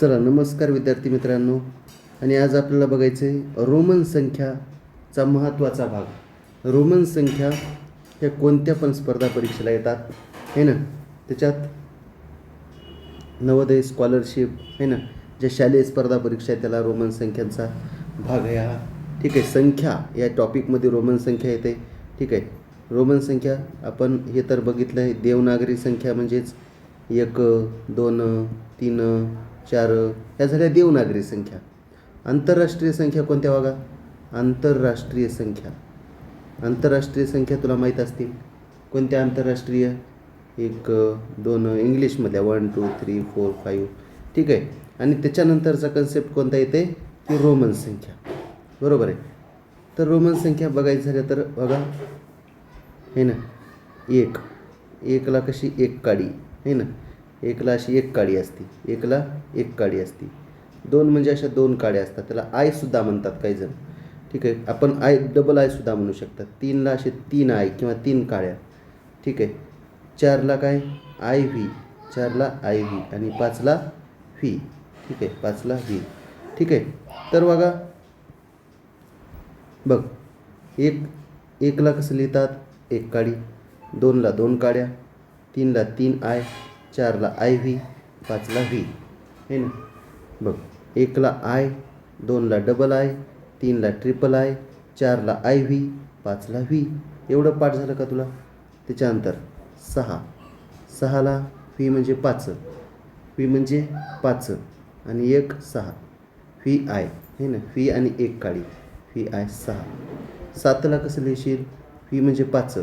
चला नमस्कार विद्यार्थी मित्रांनो. आणि आज आपल्याला बघायचं आहे रोमन संख्याचा महत्त्वाचा भाग. रोमन संख्या ह्या कोणत्या पण स्पर्धा परीक्षेला येतात है ना. त्याच्यात नवोदय स्कॉलरशिप है ना, ज्या शालेय स्पर्धा परीक्षा आहे त्याला रोमन संख्यांचा भाग आहे हा. ठीक आहे. संख्या या टॉपिकमध्ये रोमन संख्या येते. ठीक आहे. रोमन संख्या आपण हे तर बघितलं आहे. देवनागरी संख्या म्हणजेच 1, 2, 3, 4 ह्या झाल्या देवनागरी संख्या. आंतरराष्ट्रीय संख्या कोणत्या बघा. आंतरराष्ट्रीय संख्या. आंतरराष्ट्रीय संख्या तुला माहीत असतील कोणत्या. आंतरराष्ट्रीय 1, 2 इंग्लिशमधल्या 1, 2, 3, 4, 5. ठीक आहे. आणि त्याच्यानंतरचा कन्सेप्ट कोणता येते की रोमन संख्या. बरोबर आहे. तर रोमन संख्या बघायचं झालं तर बघा है ना. 1ला कशी एक काडी है ना. 1ला अशी एक काडी असते. 1ला एक काडी असते. 2 म्हणजे अशा 2 काड्या असतात. त्याला आयसुद्धा म्हणतात काही जण. ठीक आहे. आपण डबल आयसुद्धा म्हणू शकतात. 3ला असे 3 आय किंवा 3 काड्या. ठीक आहे. 4ला काय आय व्ही. 4ला आय व्ही आणि 5ला व्ही. ठीक आहे. 5ला व्ही. ठीक आहे. तर बघा बघ 1ला कसं लिहितात एक काडी. 2ला 2 काड्या. 3ला 3 आय. 4ला आय व्ही. 5ला व्ही है ना. बघ 1ला आय. 2ला डबल आय. 3ला ट्रिपल आय. 4ला आय व्ही. 5ला व्ही. एवढं पाठ झालं का तुला. त्याच्यानंतर 6ला व्ही म्हणजे 5. व्ही म्हणजे 5 आणि 1 6 व्ही आय है ना. व्ही आणि एक काडी व्ही आय 6. 7ला कसं लिहिशील. व्ही म्हणजे 5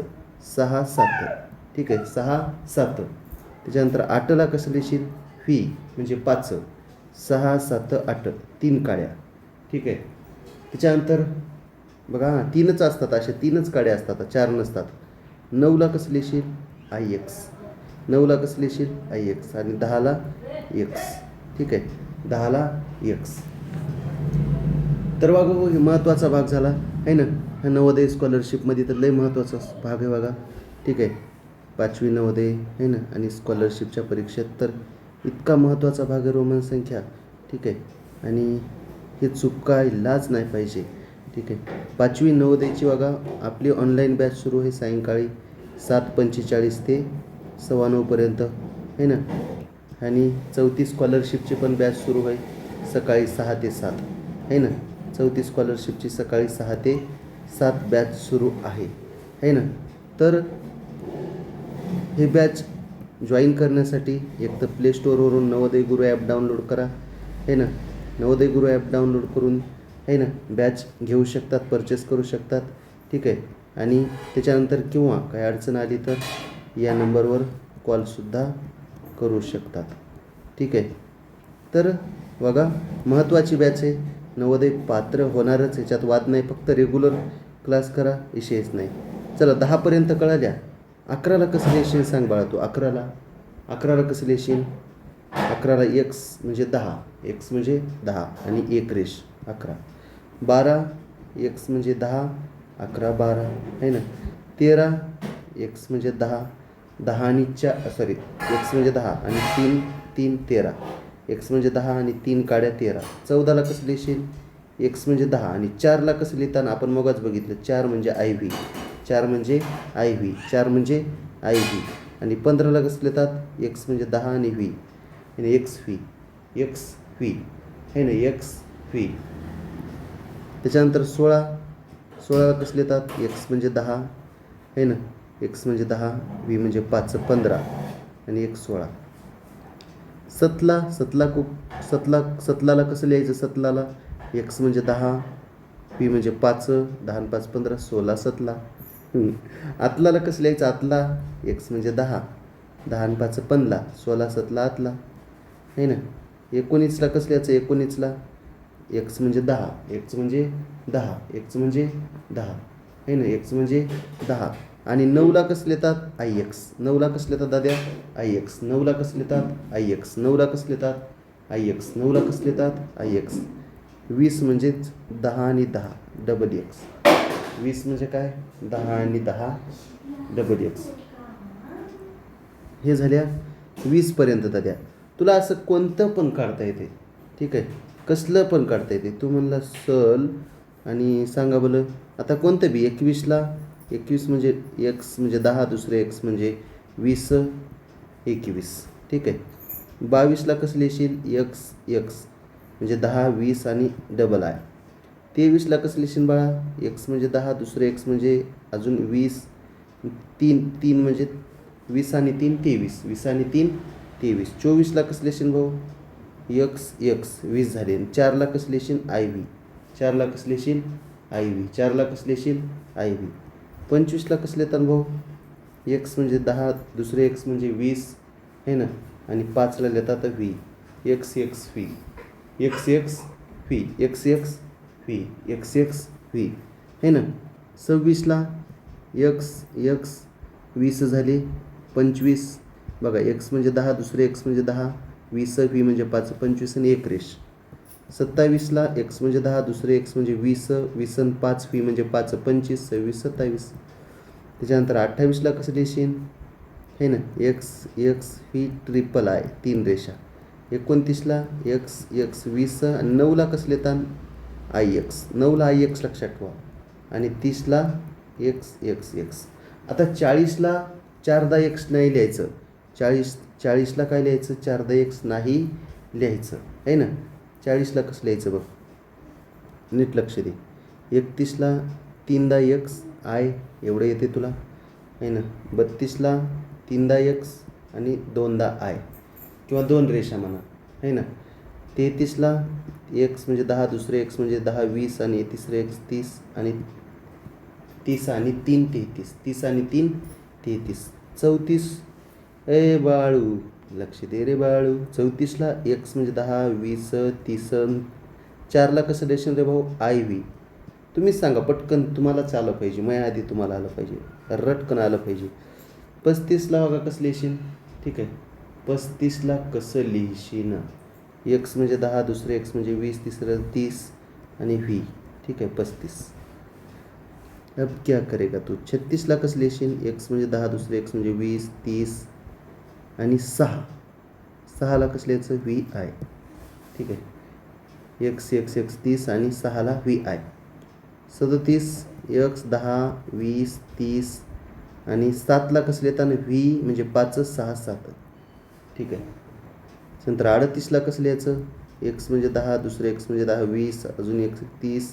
6 7. ठीक आहे. 6 7. त्याच्यानंतर 8ला कसं लिहिशील. व्ही म्हणजे 5 6 7 8 3 काड्या. ठीक आहे. त्याच्यानंतर बघा 3च असतात. अशा 3च काड्या असतात. 4 नसतात. 9ला कसं लिहिशील आय एक्स. 9ला कसं लिहिशील आय एक्स आणि 10ला एक्स. ठीक आहे. 10ला एक्स. तर बघा हे महत्त्वाचा भाग झाला आहे ना. हा नवोदय स्कॉलरशिपमध्ये तर लय महत्त्वाचा भाग आहे बघा. ठीक आहे. 5वी नवोदय आहे ना आणि स्कॉलरशिपच्या परीक्षेत तर इतका महत्त्वाचा भाग आहे रोमन संख्या. ठीक आहे. आणि हे चुकायलाच नाही पाहिजे. ठीक आहे. 5वी नवोदयची बघा आपली ऑनलाईन बॅच सुरू आहे सायंकाळी 7:45 ते 9:15 आहे ना. आणि 4थी स्कॉलरशिपची पण बॅच सुरू आहे सकाळी 6 ते 7 आहे ना. 4थी स्कॉलरशिपची सकाळी 6 ते 7 बॅच सुरू आहे ना. तर हे बॅच जॉईन करण्यासाठी एक तर प्ले स्टोअरवरून नवोदय गुरु ॲप डाउनलोड करा है ना. नवोदय गुरु ॲप डाउनलोड करून है ना बॅच घेऊ शकतात, परचेस करू शकतात. ठीक आहे. आणि त्याच्यानंतर किंवा काही अडचण आली तर या नंबरवर कॉलसुद्धा करू शकतात. ठीक आहे. तर बघा महत्त्वाची बॅच आहे. नवोदय पात्र होणारच, याच्यात वाद नाही. फक्त रेग्युलर क्लास करा, विषयच नाही. चला 10पर्यंत कळाल्या. 11ला कसं लिहिशील सांग बाळा तू. 11ला कसं लिहिशील. 11ला एक्स म्हणजे 10. एक्स म्हणजे 10 आणि एक रेष 11. 12 एक्स म्हणजे 10. 11 12 आहे ना. 13 एक्स म्हणजे 10. 10 आणि एक्स म्हणजे 10 आणि 3 3 13. एक्स म्हणजे 10 आणि 3 काड्या 13. 14ला कसं लिहिशील. एक्स म्हणजे 10 आणि 4ला कसं लिहिताना आपण मगच बघितलं 4 म्हणजे आय व्ही. 4 म्हणजे आय व्ही. 4 म्हणजे आय व्ही. आणि 15ला कसं लिहितात. एक्स म्हणजे 10 आणि व्ही आणि एक्स व्ही. एक्स व्ही आहे ना. X V. त्याच्यानंतर 16ला कसं लिहितात. एक्स म्हणजे 10 आहे ना. एक्स म्हणजे 10 व्ही म्हणजे 5 15 आणि एक 16. 17ला कसं लिहायचं. 17ला एक्स म्हणजे 10 व्ही म्हणजे 5 10 आणि 5 15 16 17. आतलाला कसं लिहायचं. आतला एक्स म्हणजे 10 10 आणि 5 15 16 17 आतला आहे ना. 19ला कसं लिहायचं. 19ला एक्स म्हणजे 10. एक्स म्हणजे 10. एक्स म्हणजे 10 आहे ना. एक्स म्हणजे 10. आणि 9ला कसं लिहितात आय एक्स. 9ला कसं लिहितात दाद्या आय एक्स. 9ला कसं लिहितात आय एक्स. 9ला कसं लिहितात आय एक्स. 9ला कसं लिहितात आय एक्स. 20 म्हणजेच 10 आणि 10 डबल एक्स. 20 म्हणजे काय 10 आणि 10 डबल एक्स. हे झाल्या 20पर्यंत दाद्या. तुला असं कोणतं पण काढता येते. ठीक आहे. कसलं पण काढता येते. तू म्हणला सल आणि सांगा बरं आता कोणतं बी 21ला 21 म्हणजे एक्स म्हणजे 10 दुसरे एक्स म्हणजे 20 21 ठीक आहे. 22ला कसं लिहिशील एक्स एक्स म्हणजे 10 20 आणि डबल आहे. 23ला कसं लिहिशील बाळा एक्स म्हणजे 10 दुसरे एक्स म्हणजे अजून 20 तीन म्हणजे 20 आणि 3 23 20 आणि 3 23. 24ला कसं लिहिशील भाऊ एक्स एक्स 20 झाले. 4ला कसं लिहिशील आय व्ही 4ला कसं लिहिशील आय व्ही 4ला कसं लिहिशील आय व्ही. 25ला कसं लिहितात भाऊ एक्स म्हणजे 10 दुसरे एक्स म्हणजे 20 आहे ना आणि 5ला लिहितात V x x V x x V x x V x x V आहे ना. 26ला एक्स एक्स 20 झाले. 25 बघा एक्स म्हणजे 10 दुसरे एक्स म्हणजे 10 20 व्ही म्हणजे 5 25 आणि 1 रेष. 27ला एक्स म्हणजे 10 दुसरे एक्स म्हणजे 20 20 आणि 5 व्ही म्हणजे 5 25 26 27. त्याच्यानंतर 28ला कसं लिहिशील आहे ना x x V triple I 3 रेषा. 29ला एक्स एक्स 20 आणि 9ला कसं लिहितात आय एक्स 9ला आय एक्स लक्षात ठेवा आणि 30ला एक्स एक्स एक्स. आता 40ला 4दा एक्स नाही लिहायचं. 40ला काय लिहायचं 4दा एक्स नाही लिहायचं आहे ना. 40ला कसं लिहायचं बघ नीट लक्ष दे. 31ला 3दा एक्स आय एवढं येते तुला आहे ना. 32ला 3दा एक्स आणि 2दा आय किंवा 2 रेषा म्हणा आहे ना. 33ला एक्स म्हणजे 10 दुसरे एक्स म्हणजे 10 20 आणि तिसरे एक्स 30 आणि 30 आणि 3 33 30 आणि 3 33. 34 ए बाळू लक्ष दे रे बाळू. 34ला एक्स म्हणजे 10 20 30 4ला कसं लिहिशील रे भाऊ आय व्ही. तुम्हीच सांगा पटकन तुम्हालाच आलं पाहिजे माझ्या आधी तुम्हाला आलं पाहिजे रटकन आलं पाहिजे. 35ला बघा कसं लिहिशील ठीक आहे. 35ला कसं लिहिशील एक्स म्हणजे 10 दुसरे एक्स म्हणजे 20 तिसरं 30 आणि व्ही ठीक आहे 35. अब क्या करेगा तू. 36ला कसं लिहिशील एक्स म्हणजे 10 दुसरे एक्स म्हणजे 20 30 आणि 6ला कसं लिहायचं व्ही आय ठीक आहे. एक्स एक्स एक्स 30 आणि 6ला व्ही आय. 37 एक्स 10 20 30 आणि 7ला कसं लिहिताना व्ही म्हणजे 5 6 7 ठीक आहे. नंतर 38ला कसं लिहायचं एक्स म्हणजे 10 दुसरे एक्स म्हणजे 10 20 अजून एक्स 30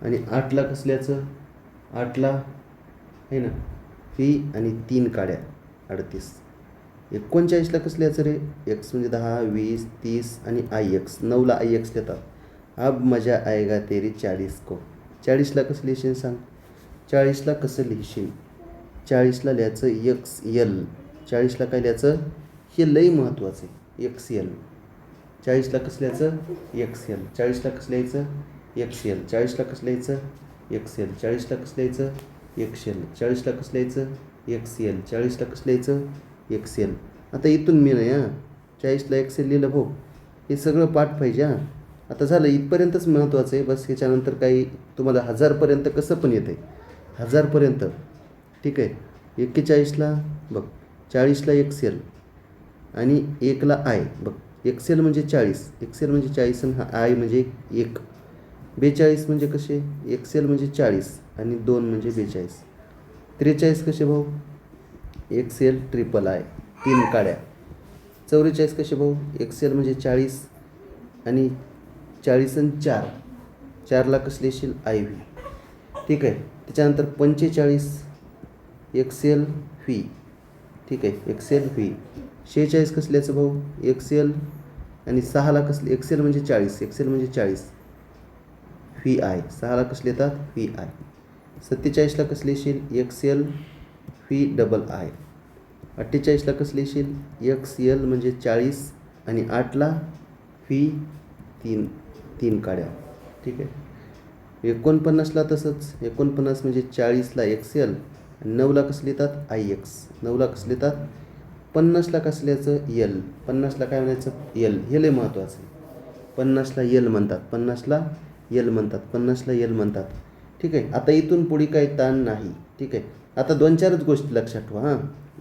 आणि 8ला कसं लिहायचं 8ला आहे ना व्ही आणि 3 काड्या 38. 39ला कसं लिहायचं रे एक्स म्हणजे 10 20 30 आणि आय एक्स 9ला आय एक्स लिहितात. अब मजा आएगा तेरी 40 को. 40ला कसं लिहिशील सांग. 40ला कसं लिहिशील 40ला लिहायचं एक्स एल. 40ला काय लिहायचं हे लई महत्त्वाचं आहे एक्स एल. 40ला कसं लिहायचं एक्स एल. 40ला कसं लिहायचं एक्स एल. 40ला कसं लिहायचं एक्स एल. 40ला कसं लिहायचं एक्स एल. 40ला कसं लिहायचं एक्स एल. 40ला कसं लिहायचं एक्स एल. आता इथून मी नाही 40ला एक्स एल लिहिलं भाऊ हे सगळं पाठ पाहिजे आता झालं इथपर्यंतच महत्त्वाचं आहे. बस ह्याच्यानंतर काही तुम्हाला 1000पर्यंत कसं पण येतं आहे 1000पर्यंत ठीक आहे. 41ला बघ 40ला एक्स एल आणि 1ला आय बघ एक्स एल म्हणजे 40 एक्स एल म्हणजे 40 आणि हा आय म्हणजे 1. 42 म्हणजे कसे एक्स एल म्हणजे 40 आणि 2 म्हणजे 42. 43 कसे भाऊ एक्स एल ट्रिपल आय 3 काड्या. 44 कसे भाऊ एक्स एल म्हणजे 40 आणि 40 आणि 4 4ला कसं लिहिशील आय व्ही ठीक आहे. त्याच्यानंतर 45 एक्स एल व्ही ठीक आहे एक्स एल व्ही. 46 कसं लिहायचं भाऊ एक्स एल आणि 6ला कसं एक्स एल म्हणजे 40 एक्स एल म्हणजे 40 व्ही आय 6ला कसं लिहितात व्ही आय. 47ला कसं लिहिशील X L V double I. 48ला कसं लिहिशील एक्स एल म्हणजे 40 आणि 8ला व्ही 3 काड्या ठीक आहे. 49ला तसंच 49 म्हणजे 40ला एक्स एल आणि 9ला कसं लिहितात आय एक्स 9ला कसं लिहितात. 50ला कसं लिहायचं एल. 50ला काय म्हणायचं एल हे लय महत्त्वाचं आहे. 50ला एल म्हणतात 50ला एल म्हणतात 50ला एल म्हणतात ठीक आहे. आता इथून पुढे काही ताण नाही ठीक आहे. आता 2-4च गोष्टी लक्षात ठेवा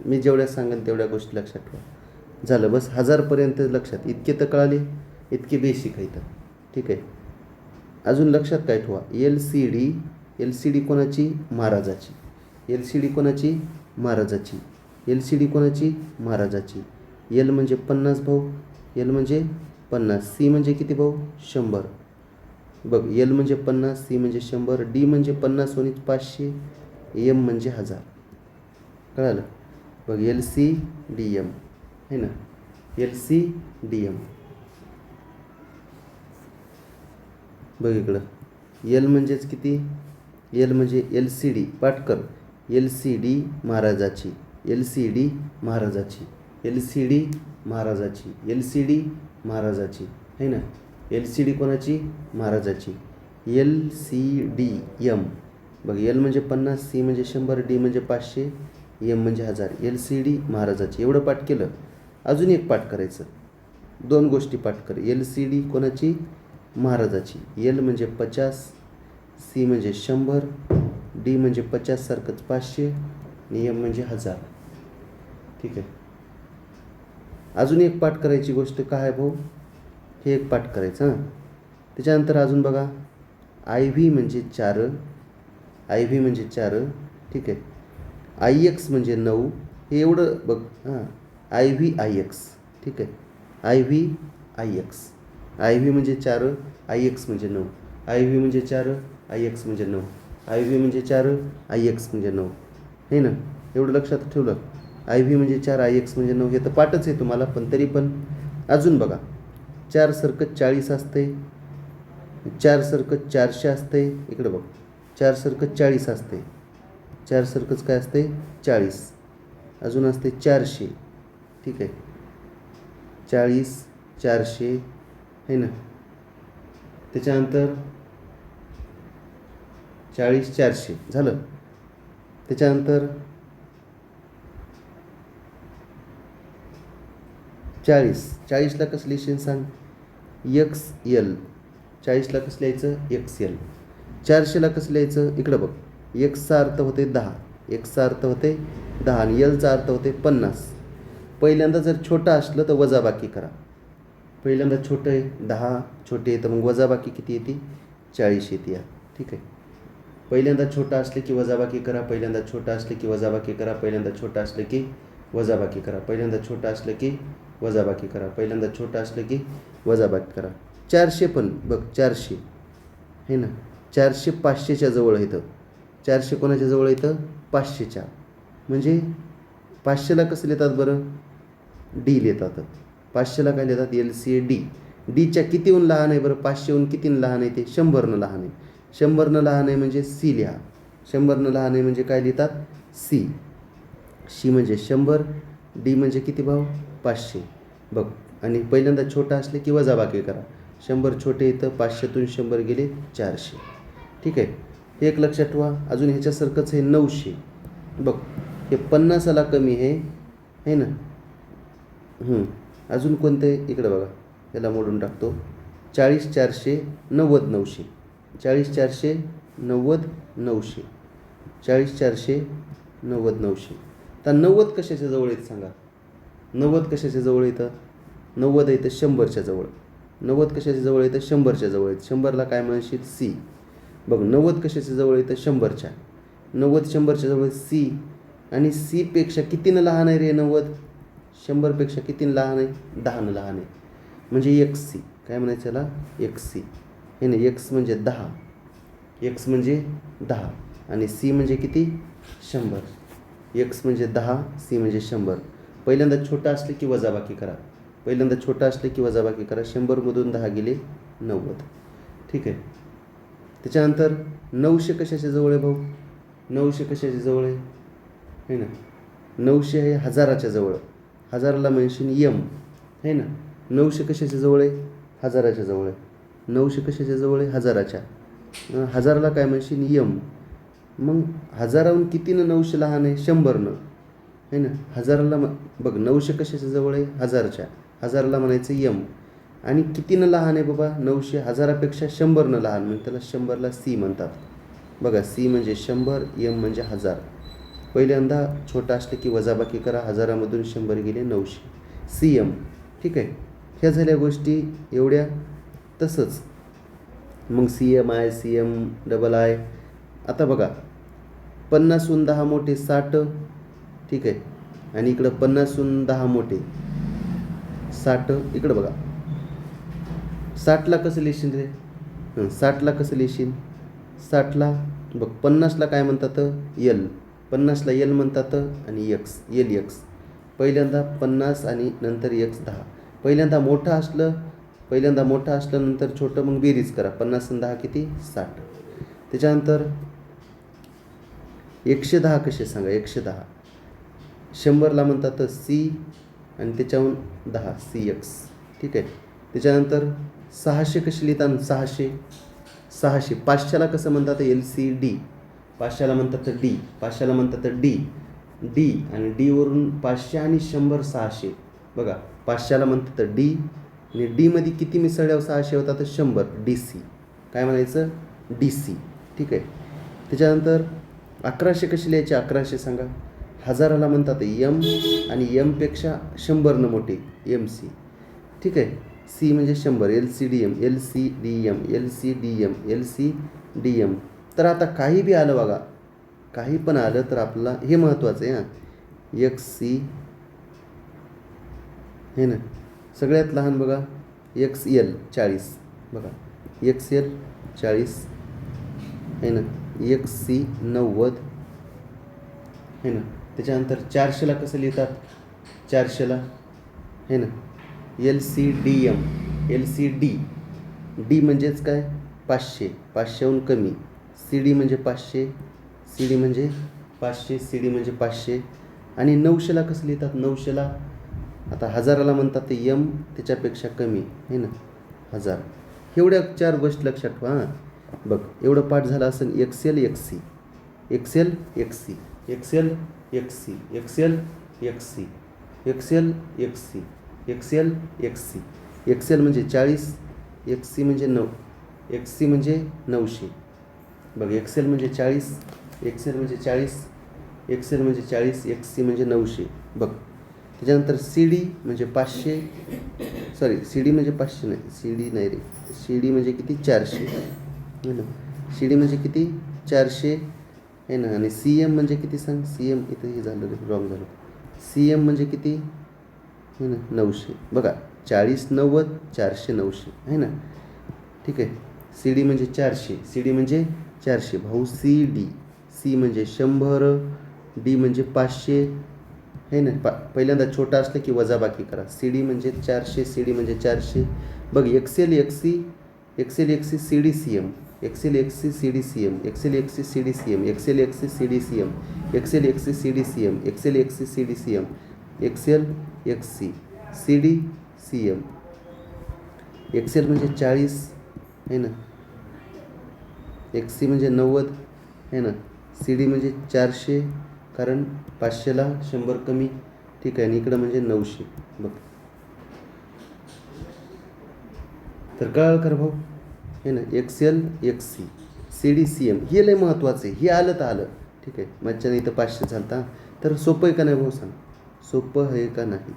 मी जेवढ्या सांगेन तेवढ्या गोष्टी लक्षात ठेवा. झालं बस 1000पर्यंत लक्षात इतके तर कळाले. इतके बेसिक आहे. ठीक आहे. अजून लक्षात काय ठेवा, एल सी डी कोणाची? महाराजाची. एल सी डी कोणाची? महाराजाची. एल सी डी कोणाची? महाराजाची. एल म्हणजे 50 भाऊ, एल म्हणजे 50. सी म्हणजे किती भाऊ? 100. बघ, एल म्हणजे 50, सी म्हणजे 100, डी म्हणजे 50 वणीच 500, एम म्हणजे 1000. कळालं? बघ, एल सी डी एम आहे ना, एल सी डी एम. बघ इकडं, एल म्हणजेच किती? एल म्हणजे एल सी डी. पाठ कर, एल सी डी महाराजाची, एल सी डी महाराजाची, एल सी डी महाराजाची, एल सी डी महाराजाची आहे ना. एल सी डी कोणाची? महाराजाची. L C D M. बघ, एल म्हणजे 50, सी म्हणजे 100, डी म्हणजे 500, एम म्हणजे 1000. एल सी डी महाराजाची. एवढं पाठ केलं. अजून एक पाठ करायचं, 2 गोष्टी पाठ कर. एल सी डी कोणाची? महाराजाची. एल म्हणजे 50, सी म्हणजे 100, डी म्हणजे 50 सारखंच 500 आणि एम म्हणजे 1000. ठीक आहे. अजून एक पाठ करायची गोष्ट काय आहे भाऊ? हे एक पाठ करायचं. हां, त्याच्यानंतर अजून बघा, आय व्ही म्हणजे 4, आय व्ही म्हणजे 4. ठीक आहे. आय एक्स म्हणजे 9. हे एवढं बघ. हां, आय व्ही आय एक्स. ठीक आहे. I V I x. I V म्हणजे 4, आय एक्स म्हणजे 9. आय व्ही म्हणजे 4, आय एक्स म्हणजे 9. आय व्ही म्हणजे 4, आय एक्स म्हणजे 9. हे ना, एवढं लक्षात ठेवलं. आय व्ही म्हणजे 4, आय एक्स म्हणजे 9. हे तर पाठच आहे तुम्हाला, पण तरी पण अजून बघा, 4 सरकत 40 असते, 4 सरकत 400 असते. इकडे बघ, 4 सरकत 40 असते, 4 सरकत काय असते? 40. अजून असते 400. ठीक आहे. 40, 400 आहे ना. त्याच्यानंतर 40, 400 झालं. त्याच्यानंतर 40ला कसं लिहिशील सांग? X L. 40ला कसं लिहायचं? X L. 400ला कसं लिहायचं? इकडं बघ, एक्सचा अर्थ होते 10, एक्सचा अर्थ होते 10 आणि एलचा अर्थ होते 50. पहिल्यांदा जर छोटं असलं तर वजाबाकी करा. पहिल्यांदा छोटं आहे 10, छोटे आहे तर मग वजाबाकी किती येते? 40 येते. ठीक आहे. पहिल्यांदा छोटं असले की वजाबाकी करा, पहिल्यांदा छोटं असले की वजाबाकी करा, पहिल्यांदा छोटं असलं की वजाबाकी करा, पहिल्यांदा छोटं असलं की वजाबाकी करा, पहिल्यांदा छोटं असलं की वजाबाकी करा. 400 पण बघ, 400 आहे ना. 400 500च्या जवळ येतं. 400 कोणाच्या जवळ येतं? 500च्या. म्हणजे 500ला कसं लिहितात बरं? डी लिहितात. 500ला काय लिहितात? L C D. डीच्या कितीहून लहान आहे बरं? 500हून कितीनं लहान आहे ते? 100नं लहान आहे. 100नं लहान आहे म्हणजे सी लिहा. 100नं लहान आहे म्हणजे काय लिहितात? सी. सी म्हणजे 100, डी म्हणजे किती भाऊ? 500. बघ, आणि पहिल्यांदा छोटा असले की वजाबाकी करा. 100 छोटे येतं, 500तून 100 गेले 400. ठीक आहे. हे एक लक्षात ठेवा. अजून ह्याच्यासारखंच हे 900. बघ, हे 50ला कमी आहे ना. अजून कोणतं आहे? इकडं बघा, याला मोडून टाकतो. 40, 400, 90, 900. 40, 400, 90, 900. 40, 400, 90, 900. तर 90 कशाच्या जवळ येतं सांगा? 90 कशाच्या जवळ येतं? 90 येतं 100च्या जवळ. 90 कशाच्या जवळ येतं? 100च्या जवळ येतं. 100ला काय म्हणशील? सी. बघ, 90 कशाच्या जवळ येतं? 100च्या. 90 100च्या जवळ सी. आणि सीपेक्षा कितीनं लहान आहे रे 90? 100पेक्षा कितीनं लहान आहे? 10नं लहान आहे. म्हणजे एक्स सी. काय म्हणायचं याला? X C. हे ना, एक्स म्हणजे 10, एक्स म्हणजे 10 आणि सी म्हणजे किती? 100. एक्स म्हणजे 10, सी म्हणजे 100. पहिल्यांदा छोटा असले की वजाबाकी करा. पहिल्यांदा छोटा असले की वजाबाकी करा. 100मधून 10 गेले 90. ठीक आहे. त्याच्यानंतर 900 कशाच्या जवळ आहे भाऊ? 900 कशाच्या जवळ आहे? है ना. 900 हे 1000च्या जवळ. 1000ला म्हणशील यम. है ना. 900 कशाच्या जवळ आहे? 1000च्या जवळ आहे. 900 कशाच्या जवळ आहे? 1000च्या. 1000ला काय म्हणशील? यम. मग 1000हून कितीनं 900 लहान आहे? 100नं. है ना. 1000ला बघ, 900 कशाच्या जवळ आहे? 1000च्या. 1000ला म्हणायचं यम. आणि कितीनं लहान आहे बाबा? 900 1000पेक्षा 100नं लहान, म्हणजे त्याला 100ला सी म्हणतात. बघा, सी म्हणजे 100, यम म्हणजे 1000. पहिल्यांदा छोटा असले की वजाबाकी करा. 1000मधून 100 गेले 900. C M. ठीक आहे. ह्या झाल्या गोष्टी एवढ्या. तसंच मग CMI CMII. आता बघा 50हून 10 मोठे 60, ठीक आहे. आणि इकडं 50हून 10 मोठे 60. इकडं बघा 60ला कसं लिहिशील रे? 60ला कसं लिहिशील? 60ला बघ 50ला काय म्हणतात? L. 50ला L म्हणतात आणि X LX. पहिल्यांदा 50 आणि नंतर X 10. पहिल्यांदा मोठं असलं नंतर छोटं, मग बेरीज करा. 50 आणि 10 किती? 60. त्याच्यानंतर 110 कसे सांगा? 110 100ला म्हणतात C आणि त्याच्याहून 10 CX, ठीक आहे. त्याच्यानंतर 600 कसे लिहितात? 600 500ला कसं म्हणतात? LCD. 500ला म्हणतात D. 500ला म्हणतात D आणि D वरून 500 आणि 100 600. बघा 500ला म्हणतात D आणि D मध्ये किती मिसळल्यावर 600 होतात? 100 DC. काय म्हणायचं? DC, ठीक आहे. त्याच्यानंतर 1100 कशी लिहायचे? 1100 सांगा. 1000ला म्हणतात M आणि M पेक्षा 100 मोठे MC, ठीक आहे. C म्हणजे 100 LCDM. तर आता काही बी आलं बघा, काही पण आलं तर आपल्याला हे महत्त्वाचं आहे हां. XC हे ना. सगळ्यात लहान बघा XL 40. बघा XL 40 आहे ना. XC 90 आहे ना. त्याच्यानंतर 400ला कसं लिहितात? 400ला आहे ना LCD. D म्हणजेच काय? 500. 500हून कमी. CD म्हणजे 500. CD म्हणजे 500. आणि 900ला कसं लिहितात? 900ला आता 1000ला म्हणतात M त्याच्यापेक्षा कमी आहे ना 1000. एवढ्या 4 गोष्टी लक्षात ठेवा हां. बघ एवढं पाठ झालं असेल. XL XC XL म्हणजे 40, XC म्हणजे 9, XC म्हणजे 900. बघ XL म्हणजे 40, XC म्हणजे 900. बघ त्याच्यानंतर CD म्हणजे 500. सॉरी CD म्हणजे 500 नाही. CD नाही रे. CD म्हणजे किती? 400 आहे ना. CD म्हणजे किती? 400 आहे ना. आणि CM म्हणजे किती सांग? CM इथं हे झालं रे, रॉंग झालं. CM म्हणजे किती आहे ना? 900. बघा 40 90 400 900 आहे ना, ठीक आहे. CD म्हणजे 400 भाऊ. CD C म्हणजे 100, D म्हणजे 500 आहे ना. पहिल्यांदा छोटा असलं की वजाबाकी करा. CD म्हणजे 400 CD म्हणजे 400. बघ XL XC CD CM XL XC CD CM XL XC CD CM XL XC CD CM XL XC CD CM XL XC CD CM XL XC CD CM. XL म्हणजे 40 आहे ना. XC म्हणजे 90 आहे ना. CD म्हणजे 400 कारण 500ला 100 कमी, ठीक आहे. आणि इकडं म्हणजे 900. बघ तर कळलं कर भाऊ हे ना. XL XC CD CM हे लय महत्त्वाचं आहे. हे आलं तर आलं, ठीक आहे. मच्छाने इथं 500 झालता. तर सोपं आहे का नाही भाऊ सांग? सोपं आहे का नाही?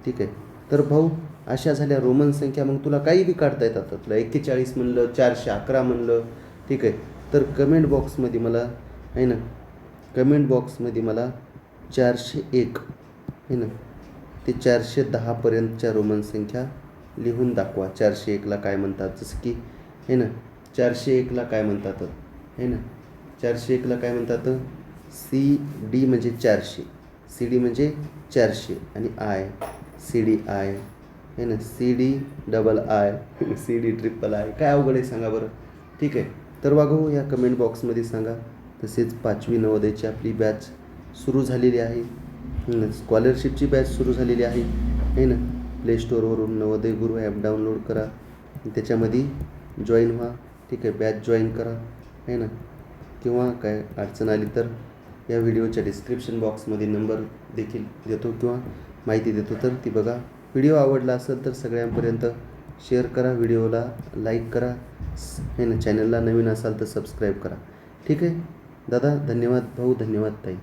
ठीक आहे. तर भाऊ अशा झाल्या रोमन संख्या. मग तुला काही बी काढता येतात. तुला 41 म्हणलं, 411 म्हणलं, ठीक आहे. तर कमेंट बॉक्समध्ये मला आहे ना, 401 आहे ना ते 410पर्यंतच्या रोमन संख्या लिहून दाखवा. 401ला काय म्हणतात? जसं की आहे ना 401ला काय म्हणतात आहे ना. 401ला काय म्हणतात? CD म्हणजे 400, CD म्हणजे 400 आणि CDI आहे ना. CDII CDIII काय अवघड आहे सांगा बरं, ठीक आहे. तर वागो या कमेंट बॉक्समध्ये सांगा. तसेच 5वी नवोदयची आपली बॅच सुरू झालेली आहे. स्कॉलरशिपची बॅच सुरू झालेली आहे ना. प्ले स्टोअरवरून नवोदय गुरु ॲप डाउनलोड करा, त्याच्यामध्ये जॉईन व्हा, ठीक आहे. बॅच जॉईन करा आहे ना. किंवा काय अडचण आली तर या व्हिडिओच्या डिस्क्रिप्शन बॉक्समध्ये नंबर देखील देतो किंवा माहिती देतो, तर ती बघा. व्हिडिओ आवडला असेल तर सगळ्यांपर्यंत शेअर करा, व्हिडिओला लाईक करा आहे ना. चॅनलला नवीन असाल तर सबस्क्राईब करा, ठीक आहे. दादा धन्यवाद, भाऊ धन्यवाद, ताई.